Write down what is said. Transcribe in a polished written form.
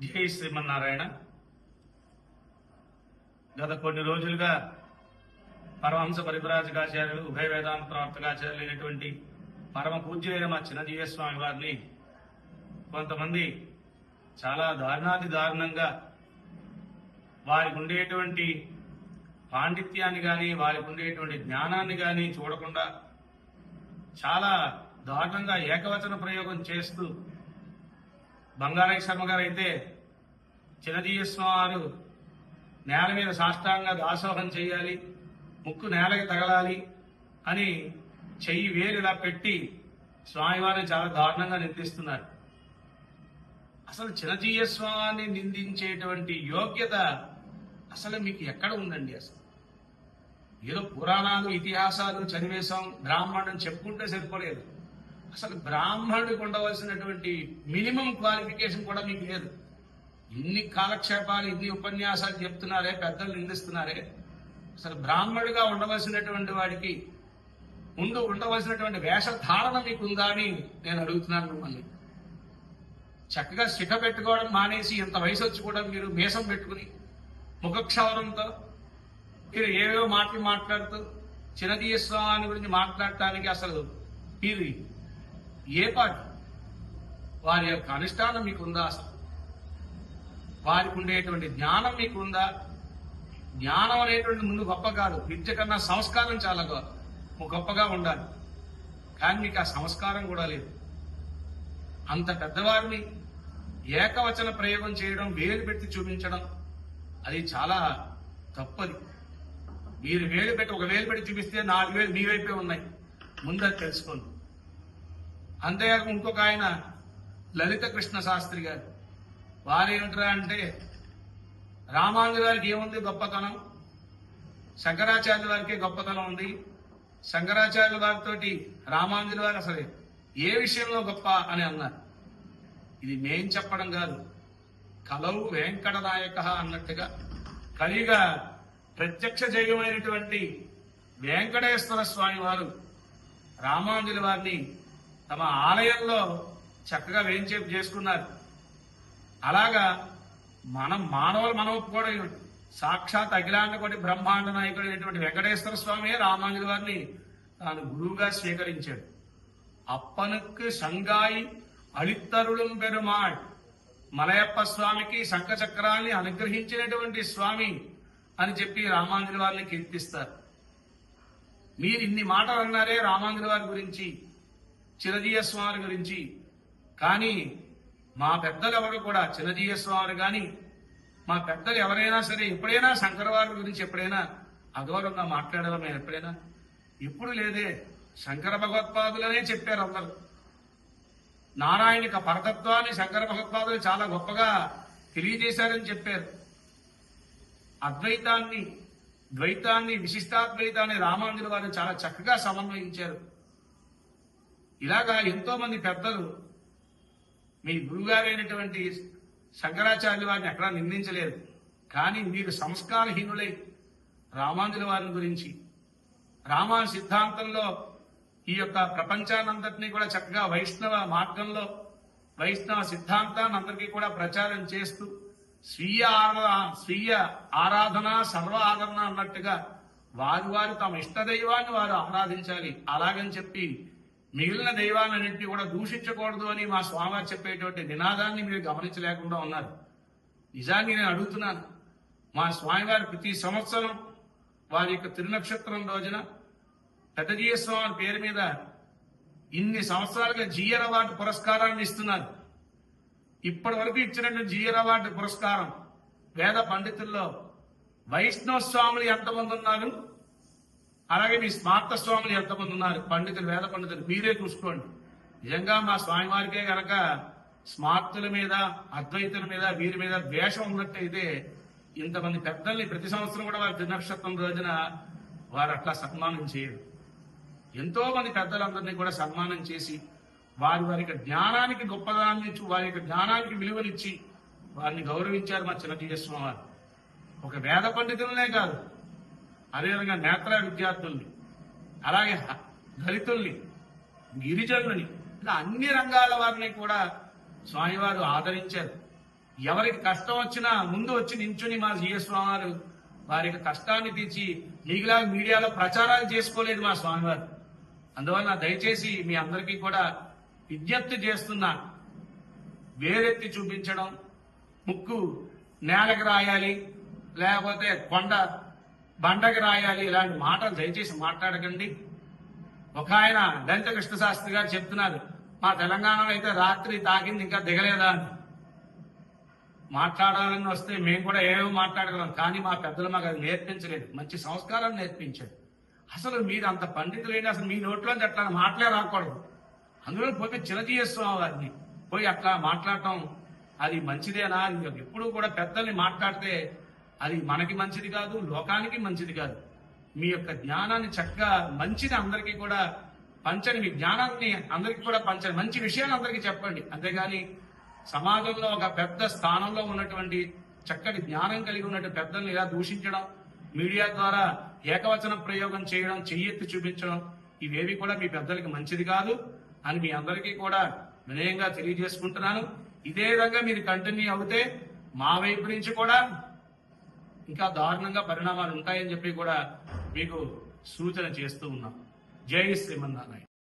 జై శ్రీమన్నారాయణ. గత కొన్ని రోజులుగా పరమహంస పరివ్రాజకాచార్యులు ఉభయ వేదాంత ప్రవర్తకాచార్యులు అయినటువంటి పరమ పూజ్యులైన మా చిన్నజీవ స్వామి వారిని కొంతమంది చాలా దారుణాతి దారుణంగా వారికి ఉండేటువంటి పాండిత్యాన్ని కానీ వారికి ఉండేటువంటి జ్ఞానాన్ని కానీ చూడకుండా చాలా దారుణంగా ఏకవచన ప్రయోగం చేస్తూ బంగారయ్య శర్మ గారు అయితే చిన్నజీవ స్వామి వారు నేల మీద సాష్టాంగ దాసోహం చేయాలి, ముక్కు నేలకి తగలాలి అని చెయ్యి వేలు ఇలా పెట్టి స్వామివారిని చాలా దారుణంగా నిందిస్తున్నారు. అసలు చిన్నజీవ స్వామిని నిందించేటువంటి యోగ్యత అసలు మీకు ఎక్కడ ఉందండి? అసలు ఏదో పురాణాలు ఇతిహాసాలు చదివేశాం, బ్రాహ్మణం చెప్పుకుంటే సరిపోలేదు. అసలు బ్రాహ్మణుడికి ఉండవలసినటువంటి మినిమం క్వాలిఫికేషన్ కూడా మీకు లేదు. ఇన్ని కాలక్షేపాలు ఇన్ని ఉపన్యాసాలు చెప్తున్నారే, పెద్దలు నిందిస్తున్నారే, అసలు బ్రాహ్మణుడిగా ఉండవలసినటువంటి వాడికి ముందు ఉండవలసినటువంటి వేషధారణ మీకుందా అని నేను అడుగుతున్నాను మిమ్మల్ని. చక్కగా శిఖ పెట్టుకోవడం మానేసి ఇంత వయసు వచ్చి కూడా మీరు మీసం పెట్టుకుని ముఖక్షౌరంతో మీరు ఏవేవో మాటలు మాట్లాడుతూ చిన్నజీవ స్వామి గురించి మాట్లాడటానికి అసలు మీరు ఏ పాటి వారి యొక్క అనుష్ఠానం మీకుందా? అసలు వారికి ఉండేటువంటి జ్ఞానం మీకుందా? జ్ఞానం అనేటువంటి ముందు గొప్ప కాదు, విద్య కన్నా సంస్కారం చాలా గొప్పగా ఉండాలి. కానీ మీకు ఆ సంస్కారం కూడా లేదు. అంత పెద్దవారిని ఏకవచన ప్రయోగం చేయడం, వేలు పెట్టి చూపించడం అది చాలా తప్పది. మీరు వేలు పెట్టి ఒక వేలు పెట్టి చూపిస్తే 4 వేలు మీ వైపే ఉన్నాయి, ముందు అది తెలుసుకోండి. అంతేకాక ఇంకొక ఆయన లలిత కృష్ణ శాస్త్రి గారు, వారేమిట్రా అంటే రామానుజు గారికి ఏముంది గొప్పతనం, శంకరాచార్యుల వారికి గొప్పతనం ఉంది. శంకరాచార్యుల వారితో రామానుజుల వారు అసలు ఏ విషయంలో గొప్ప అని అన్నారు. ఇది మేం చెప్పడం కాదు, కలవు వెంకటనాయక అన్నట్టుగా కలియుగ ప్రత్యక్ష జైవమైనటువంటి వెంకటేశ్వర స్వామి వారు రామానుజుల వారిని తమ ఆలయంలో చక్కగా వేంచేపు చేసుకున్నారు. అలాగా మనం కూడా సాక్షాత్ అఖిలాండ కోటి బ్రహ్మాండ నాయకుడు అయినటువంటి వెంకటేశ్వర స్వామి రామానుజుల వారిని తాను గురువుగా స్వీకరించాడు. అప్పనుకు సంగాయి అళిత్తరుళం పెరుమాళ్, మలయప్ప స్వామికి శంఖచక్రాన్ని అనుగ్రహించినటువంటి స్వామి అని చెప్పి రామానుజుల వారిని కీర్తిస్తారు. మీరు ఇన్ని మాటలు అన్నారే రామానుజుల వారి గురించి, చిన్నజీవ స్వామి గురించి, కానీ మా పెద్దలు ఎవరు కూడా చిన్నజీవ స్వామి కానీ మా పెద్దలు ఎవరైనా సరే ఎప్పుడైనా శంకరవారి గురించి ఎప్పుడైనా అగౌరవంగా మాట్లాడాలా? మేము ఎప్పుడైనా? ఇప్పుడు లేదే. శంకర భగవత్పాదులనే చెప్పారు అందరూ. నారాయణిక పరతత్వాన్ని శంకర భగవత్పాదులు చాలా గొప్పగా తెలియజేశారని చెప్పారు. అద్వైతాన్ని, ద్వైతాన్ని, విశిష్టాద్వైతాన్ని రామానుజుల వారు చాలా చక్కగా సమన్వయించారు. ఇలాగా ఎంతో మంది పెద్దలు మీ గురుగారైనటువంటి శంకరాచార్యుల వారిని ఎక్కడా నిందించలేదు. కానీ మీరు సంస్కారహీనులై రామానుజుల వారిని గురించి, రామాను సిద్ధాంతంలో ఈ యొక్క ప్రపంచానంతటినీ కూడా చక్కగా వైష్ణవ మార్గంలో వైష్ణవ సిద్ధాంతాన్ని అందరికీ కూడా ప్రచారం చేస్తూ స్వీయ ఆరాధన సర్వ ఆదరణ అన్నట్టుగా వారు తమ ఇష్ట దైవాన్ని వారు ఆరాధించాలి. అలాగని చెప్పి మిగిలిన దైవాలన్నింటినీ కూడా దూషించకూడదు అని మా స్వామివారు చెప్పేటువంటి నినాదాన్ని మీరు గమనించలేకుండా ఉన్నారు. నిజాన్ని నేను అడుగుతున్నాను, మా స్వామివారు ప్రతి సంవత్సరం వారి యొక్క తిరునక్షత్రం రోజున పెద్దజీవ స్వామి పేరు మీద ఇన్ని సంవత్సరాలుగా జిఆర్ అవార్డు పురస్కారాన్ని ఇస్తున్నారు. ఇప్పటి వరకు ఇచ్చినటువంటి జిఆర్ అవార్డు పురస్కారం వేద పండితుల్లో వైష్ణవ స్వాములు ఎంతమంది ఉన్నారు, అలాగే మీ స్మార్త స్వాములు ఎంతమంది ఉన్నారు, పండితులు, వేద పండితులు మీరే చూసుకోండి. నిజంగా మా స్వామివారికే గనక స్మార్తుల మీద, అద్వైతుల మీద, వీరి మీద ద్వేషం ఉన్నట్టయితే ఇంతమంది పెద్దల్ని ప్రతి సంవత్సరం కూడా వారి దినక్షత్రం రోజున వారు అట్లా సన్మానం చేయరు. ఎంతో మంది పెద్దలందరినీ కూడా సన్మానం చేసి వారి యొక్క జ్ఞానానికి గొప్పదాన్ని ఇచ్చి, వారి యొక్క జ్ఞానానికి విలువనిచ్చి వారిని గౌరవించారు మా చిన్నజీవ స్వామి వారు. ఒక వేద పండితులనే కాదు, అదేవిధంగా నేత్ర విద్యార్థుల్ని, అలాగే దళితుల్ని, గిరిజనులని, ఇలా అన్ని రంగాల వారిని కూడా స్వామివారు ఆదరించారు. ఎవరికి కష్టం వచ్చినా ముందు వచ్చి నించుని మా జిఎస్ స్వామివారు వారి యొక్క కష్టాన్ని తీర్చి మీకులా మీడియాలో ప్రచారాలు చేసుకోలేదు మా స్వామివారు. అందువల్ల దయచేసి మీ అందరికీ కూడా విజ్ఞప్తి చేస్తున్నా, వేరెత్తి చూపించడం, ముక్కు నేలకు రాయాలి, లేకపోతే కొండ బండకి రాయాలి, ఇలాంటి మాటలు దయచేసి మాట్లాడకండి. ఒక ఆయన దళిత కృష్ణ శాస్త్రి గారు చెప్తున్నారు, మా తెలంగాణలో అయితే రాత్రి తాకింది ఇంకా దిగలేదా అని. మాట్లాడాలని వస్తే మేము కూడా ఏమో మాట్లాడగలం, కానీ మా పెద్దలు మాకు అది నేర్పించలేదు, మంచి సంస్కారాలు నేర్పించారు. అసలు మీరు అంత పండితులైన అసలు మీ నోట్లోంచి అట్లా మాటలే రాకూడదు. అందులో పోయి చిరంజీవి స్వామి వారిని పోయి అట్లా మాట్లాడటం అది మంచిదేనా? ఎప్పుడు కూడా పెద్దల్ని మాట్లాడితే అది మనకి మంచిది కాదు, లోకానికి మంచిది కాదు. మీ యొక్క జ్ఞానాన్ని చక్కగా మంచిది అందరికీ కూడా పంచండి, మీ జ్ఞానాన్ని అందరికీ కూడా పంచండి, మంచి విషయాలు అందరికీ చెప్పండి. అంతేగాని సమాజంలో ఒక పెద్ద స్థానంలో ఉన్నటువంటి చక్కటి జ్ఞానం కలిగి ఉన్నటువంటి పెద్దల్ని ఇలా దూషించడం, మీడియా ద్వారా ఏకవచన ప్రయోగం చేయడం, చెయ్యెత్తి చూపించడం, ఇవేవి కూడా మీ పెద్దలకి మంచిది కాదు అని మీ అందరికీ కూడా వినయంగా తెలియజేసుకుంటున్నాను. ఇదే విధంగా మీరు కంటిన్యూ అవుతే మా వైపు నుంచి కూడా ఇంకా దారుణంగా పరిణామాలు ఉంటాయని చెప్పి కూడా మీకు సూచన చేస్తూ ఉన్నాం. జై శ్రీమన్నారాయణ.